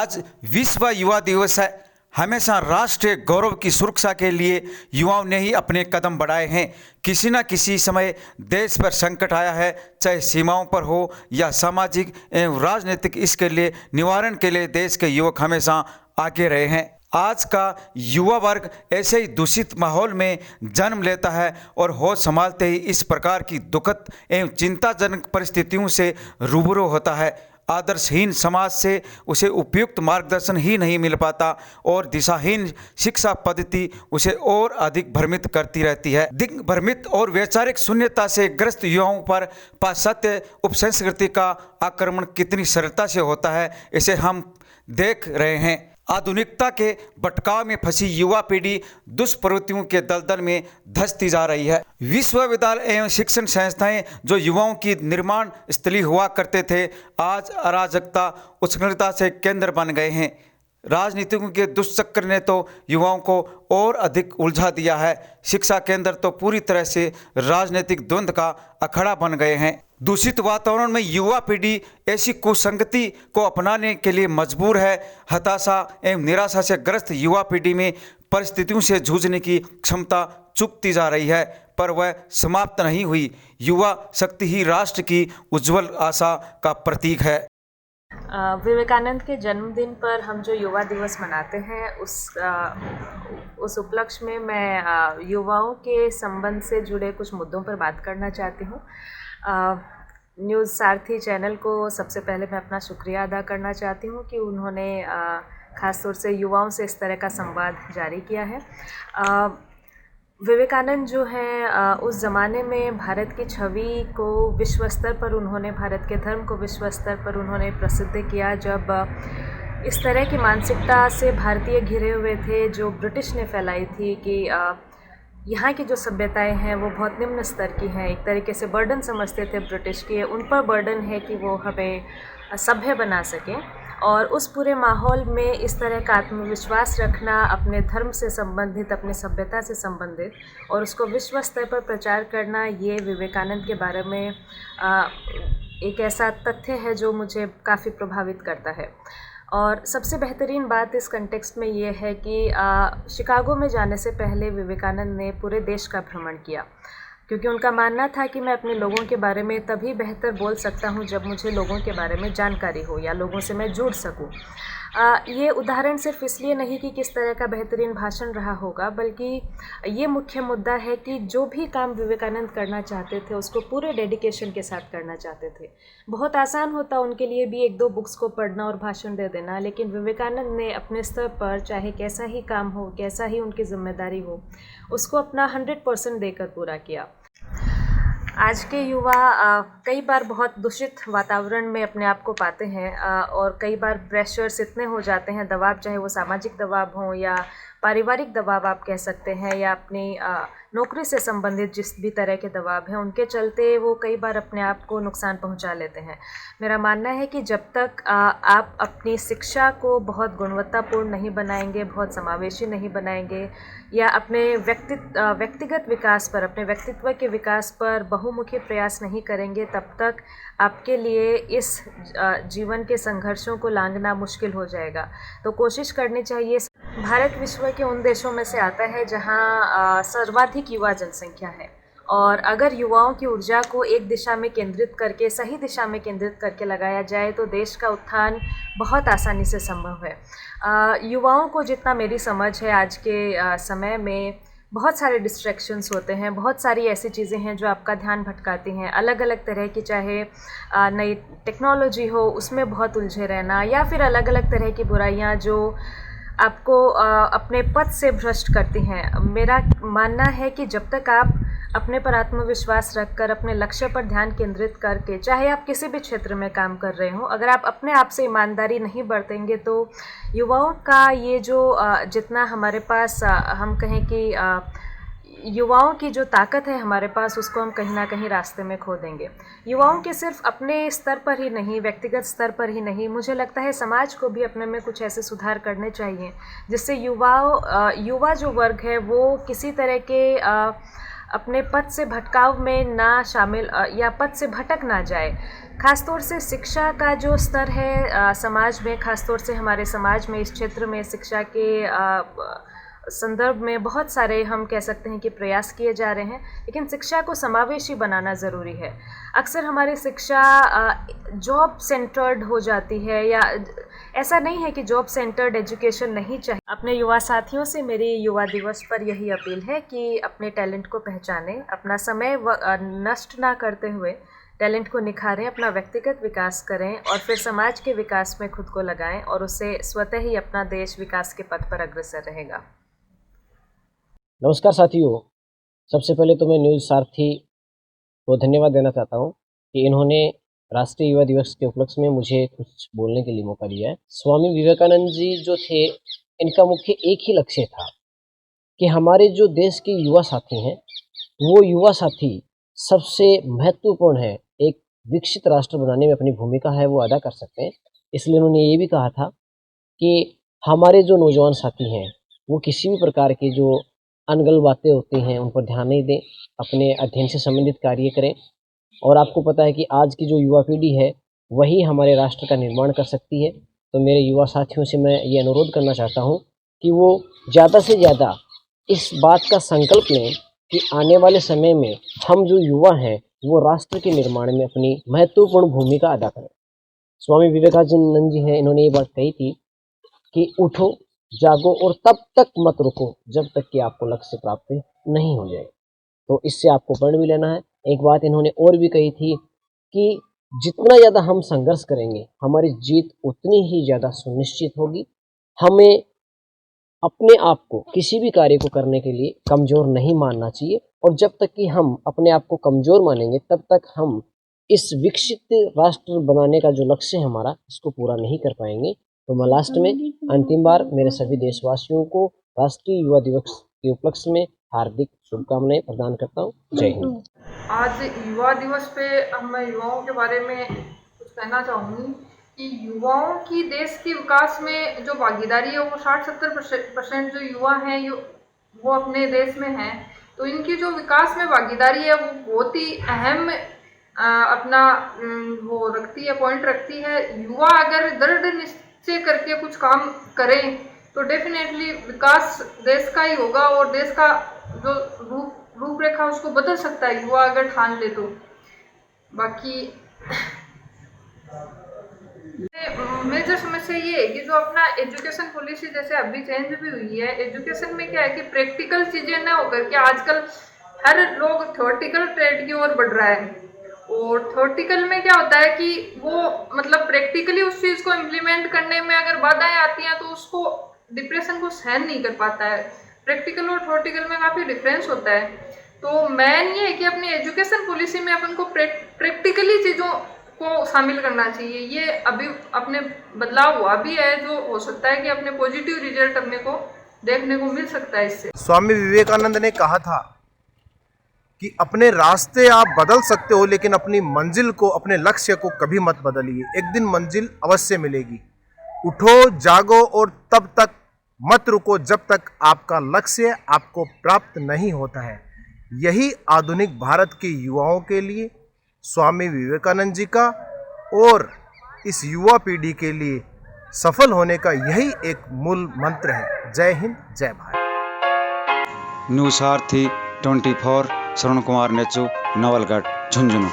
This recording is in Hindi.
आज विश्व युवा दिवस है। हमेशा राष्ट्रीय गौरव की सुरक्षा के लिए युवाओं ने ही अपने कदम बढ़ाए हैं। किसी न किसी समय देश पर संकट आया है, चाहे सीमाओं पर हो या सामाजिक एवं राजनीतिक, इसके लिए निवारण के लिए देश के युवक हमेशा आगे रहे हैं। आज का युवा वर्ग ऐसे ही दूषित माहौल में जन्म लेता है और होश संभालते ही इस प्रकार की दुखद एवं चिंताजनक परिस्थितियों से रूबरू होता है। आदर्शहीन समाज से उसे उपयुक्त मार्गदर्शन ही नहीं मिल पाता और दिशाहीन शिक्षा पद्धति उसे और अधिक भ्रमित करती रहती है। दिग्भ्रमित और वैचारिक शून्यता से ग्रस्त युवाओं पर पाश्चात्य उपसंस्कृति का आक्रमण कितनी सरलता से होता है, इसे हम देख रहे हैं। आधुनिकता के भटकाव में फंसी युवा पीढ़ी दुष्प्रवृत्तियों के दलदल में धंसती जा रही है। विश्वविद्यालय एवं शिक्षण संस्थाएं जो युवाओं की निर्माण स्थली हुआ करते थे, आज अराजकता उच्छृंखलता से केंद्र बन गए हैं। राजनीतिकों के दुष्चक्र ने तो युवाओं को और अधिक उलझा दिया है। शिक्षा केंद्र तो पूरी तरह से राजनीतिक द्वंद्व का अखाड़ा बन गए हैं। दूषित वातावरण में युवा पीढ़ी ऐसी कुसंगति को अपनाने के लिए मजबूर है। हताशा एवं निराशा से ग्रस्त युवा पीढ़ी में परिस्थितियों से जूझने की क्षमता चुकती जा रही है, पर वह समाप्त नहीं हुई। युवा शक्ति ही राष्ट्र की उज्जवल आशा का प्रतीक है। विवेकानंद के जन्मदिन पर हम जो युवा दिवस मनाते हैं, उस उपलक्ष्य में मैं युवाओं के संबंध से जुड़े कुछ मुद्दों पर बात करना चाहती हूँ। न्यूज़ सारथी चैनल को सबसे पहले मैं अपना शुक्रिया अदा करना चाहती हूँ कि उन्होंने ख़ास तौर से युवाओं से इस तरह का संवाद जारी किया है। विवेकानंद जो हैं, उस ज़माने में भारत की छवि को विश्व स्तर पर उन्होंने, भारत के धर्म को विश्व स्तर पर उन्होंने प्रसिद्ध किया। जब इस तरह की मानसिकता से भारतीय घिरे हुए थे जो ब्रिटिश ने फैलाई थी कि यहाँ की जो सभ्यताएं हैं वो बहुत निम्न स्तर की हैं, एक तरीके से बर्डन समझते थे ब्रिटिश के, उन पर बर्डन है कि वो हमें सभ्य बना सकें। और उस पूरे माहौल में इस तरह का आत्मविश्वास रखना, अपने धर्म से संबंधित, अपनी सभ्यता से संबंधित, और उसको विश्व स्तर पर प्रचार करना, ये विवेकानंद के बारे में एक ऐसा तथ्य है जो मुझे काफ़ी प्रभावित करता है। और सबसे बेहतरीन बात इस कंटेक्स्ट में ये है कि शिकागो में जाने से पहले विवेकानंद ने पूरे देश का भ्रमण किया, क्योंकि उनका मानना था कि मैं अपने लोगों के बारे में तभी बेहतर बोल सकता हूँ जब मुझे लोगों के बारे में जानकारी हो या लोगों से मैं जुड़ सकूँ। ये उदाहरण सिर्फ इसलिए नहीं कि किस तरह का बेहतरीन भाषण रहा होगा, बल्कि ये मुख्य मुद्दा है कि जो भी काम विवेकानंद करना चाहते थे उसको पूरे डेडिकेशन के साथ करना चाहते थे। बहुत आसान होता उनके लिए भी एक दो बुक्स को पढ़ना और भाषण दे देना, लेकिन विवेकानंद ने अपने स्तर पर चाहे कैसा ही काम हो, कैसा ही उनकी जिम्मेदारी हो, उसको अपना 100% देकर पूरा किया। आज के युवा कई बार बहुत दूषित वातावरण में अपने आप को पाते हैं और कई बार प्रेशर्स इतने हो जाते हैं, दबाव, चाहे वो सामाजिक दबाव हो या पारिवारिक दबाव आप कह सकते हैं, या अपनी नौकरी से संबंधित जिस भी तरह के दबाव हैं, उनके चलते वो कई बार अपने आप को नुकसान पहुंचा लेते हैं। मेरा मानना है कि जब तक आप अपनी शिक्षा को बहुत गुणवत्तापूर्ण नहीं बनाएंगे, बहुत समावेशी नहीं बनाएंगे, या अपने व्यक्तिगत विकास पर, अपने व्यक्तित्व के विकास पर बहुमुखी प्रयास नहीं करेंगे, तब तक आपके लिए इस जीवन के संघर्षों को लांघना मुश्किल हो जाएगा। तो कोशिश करनी चाहिए। भारत विश्व के उन देशों में से आता है जहां सर्वाधिक युवा जनसंख्या है, और अगर युवाओं की ऊर्जा को एक दिशा में केंद्रित करके, सही दिशा में केंद्रित करके लगाया जाए तो देश का उत्थान बहुत आसानी से संभव है। युवाओं को, जितना मेरी समझ है, आज के समय में बहुत सारे डिस्ट्रैक्शंस होते हैं, बहुत सारी ऐसी चीज़ें हैं जो आपका ध्यान भटकाती हैं, अलग अलग तरह की, चाहे नई टेक्नोलॉजी हो उसमें बहुत उलझे रहना, या फिर अलग अलग तरह की बुराइयां जो आपको अपने पथ से भ्रष्ट करती हैं। मेरा मानना है कि जब तक आप अपने पर आत्मविश्वास रखकर, अपने लक्ष्य पर ध्यान केंद्रित करके, चाहे आप किसी भी क्षेत्र में काम कर रहे हो, अगर आप अपने आप से ईमानदारी नहीं बरतेंगे तो युवाओं का ये जो जितना हमारे पास, हम कहें कि युवाओं की जो ताकत है हमारे पास, उसको हम कहीं ना कहीं रास्ते में खो देंगे। युवाओं के सिर्फ अपने स्तर पर ही नहीं, व्यक्तिगत स्तर पर ही नहीं, मुझे लगता है समाज को भी अपने में कुछ ऐसे सुधार करने चाहिए जिससे युवा जो वर्ग है वो किसी तरह के अपने पथ से भटकाव में ना शामिल या पथ से भटक ना जाए। ख़ासतौर से शिक्षा का जो स्तर है समाज में, ख़ासतौर से हमारे समाज में, इस क्षेत्र में शिक्षा के संदर्भ में बहुत सारे हम कह सकते हैं कि प्रयास किए जा रहे हैं, लेकिन शिक्षा को समावेशी बनाना ज़रूरी है। अक्सर हमारी शिक्षा जॉब सेंटर्ड हो जाती है, या ऐसा नहीं है कि जॉब सेंटर्ड एजुकेशन नहीं चाहिए। अपने युवा साथियों से मेरी युवा दिवस पर यही अपील है कि अपने टैलेंट को पहचानें, अपना समय नष्ट ना करते हुए टैलेंट को निखारें, अपना व्यक्तिगत विकास करें और फिर समाज के विकास में खुद को लगाएं, और उससे स्वतः ही अपना देश विकास के पथ पर अग्रसर रहेगा। नमस्कार साथियों, सबसे पहले तो मैं न्यूज़ सारथी को धन्यवाद देना चाहता हूं कि इन्होंने राष्ट्रीय युवा दिवस के उपलक्ष्य में मुझे कुछ बोलने के लिए मौका दिया है। स्वामी विवेकानंद जी जो थे, इनका मुख्य एक ही लक्ष्य था कि हमारे जो देश के युवा साथी हैं, वो युवा साथी सबसे महत्वपूर्ण है, एक विकसित राष्ट्र बनाने में अपनी भूमिका है वो अदा कर सकते हैं। इसलिए उन्होंने ये भी कहा था कि हमारे जो नौजवान साथी हैं वो किसी भी प्रकार की जो अनगल बातें होती हैं उन पर ध्यान नहीं दें, अपने अध्ययन से संबंधित कार्य करें। और आपको पता है कि आज की जो युवा पीढ़ी है वही हमारे राष्ट्र का निर्माण कर सकती है। तो मेरे युवा साथियों से मैं ये अनुरोध करना चाहता हूँ कि वो ज़्यादा से ज़्यादा इस बात का संकल्प लें कि आने वाले समय में हम जो युवा हैं वो राष्ट्र के निर्माण में अपनी महत्वपूर्ण भूमिका अदा करें। स्वामी विवेकानंद जी हैं, इन्होंने ये बात कही थी कि उठो, जागो और तब तक मत रुको जब तक कि आपको लक्ष्य प्राप्त नहीं हो जाए। तो इससे आपको पढ़ भी लेना है। एक बात इन्होंने और भी कही थी कि जितना ज़्यादा हम संघर्ष करेंगे हमारी जीत उतनी ही ज़्यादा सुनिश्चित होगी। हमें अपने आप को किसी भी कार्य को करने के लिए कमज़ोर नहीं मानना चाहिए, और जब तक कि हम अपने आप को कमज़ोर मानेंगे तब तक हम इस विकसित राष्ट्र बनाने का जो लक्ष्य है हमारा, इसको पूरा नहीं कर पाएंगे। तो मैं लास्ट में अंतिम बार मेरे सभी देशवासियों को राष्ट्रीय युवा दिवस के उपलक्ष्य में हार्दिक शुभकामनाएं प्रदान करता हूँ। जय हिंद। आज युवा दिवस पे मैं युवाओं के बारे में कुछ कहना चाहूँगी कि युवाओं की देश के विकास में जो भागीदारी है वो 60-70% जो युवा हैं वो अपने देश में हैं। तो इनकी जो विकास में भागीदारी है वो बहुत ही अहम अपना वो रखती है, पॉइंट रखती है। युवा अगर दृढ़ निश्चय करके कुछ काम करें तो डेफिनेटली विकास देश का ही होगा, और देश का जो रूपरेखा उसको बदल सकता है युवा अगर ठान ले तो। बाकी मेजर समस्या ये है कि जो अपना एजुकेशन पॉलिसी जैसे अभी चेंज भी हुई है, एजुकेशन में क्या है कि प्रैक्टिकल चीज़ें ना होकर के आजकल हर लोग थ्योरेटिकल ट्रेड की ओर बढ़ रहा है। और थ्योरेटिकल में क्या होता है कि वो मतलब प्रैक्टिकली उस चीज़ को इम्प्लीमेंट करने में अगर बाधाएं आती हैं तो उसको डिप्रेशन को सहन नहीं कर पाता है। प्रैक्टिकल और थ्योरेटिकल में काफ़ी डिफरेंस होता है। तो मेन ये है कि अपनी एजुकेशन पॉलिसी में अपन को प्रैक्टिकली चीज़ों को शामिल करना चाहिए। ये अभी अपने बदलाव हुआ भी है, जो हो सकता है कि अपने पॉजिटिव रिजल्ट अपने को देखने को मिल सकता है इससे। स्वामी विवेकानंद ने कहा था कि अपने रास्ते आप बदल सकते हो, लेकिन अपनी मंजिल को, अपने लक्ष्य को कभी मत बदलिए। एक दिन मंजिल अवश्य मिलेगी। उठो, जागो और तब तक मत रुको जब तक आपका लक्ष्य आपको प्राप्त नहीं होता है। यही आधुनिक भारत के युवाओं के लिए स्वामी विवेकानंद जी का और इस युवा पीढ़ी के लिए सफल होने का यही एक मूल मंत्र है। जय हिंद, जय भारत। न्यूज़ सारथी 24 श्रवण कुमार नेचू, नवलगढ़, झुंझुनू।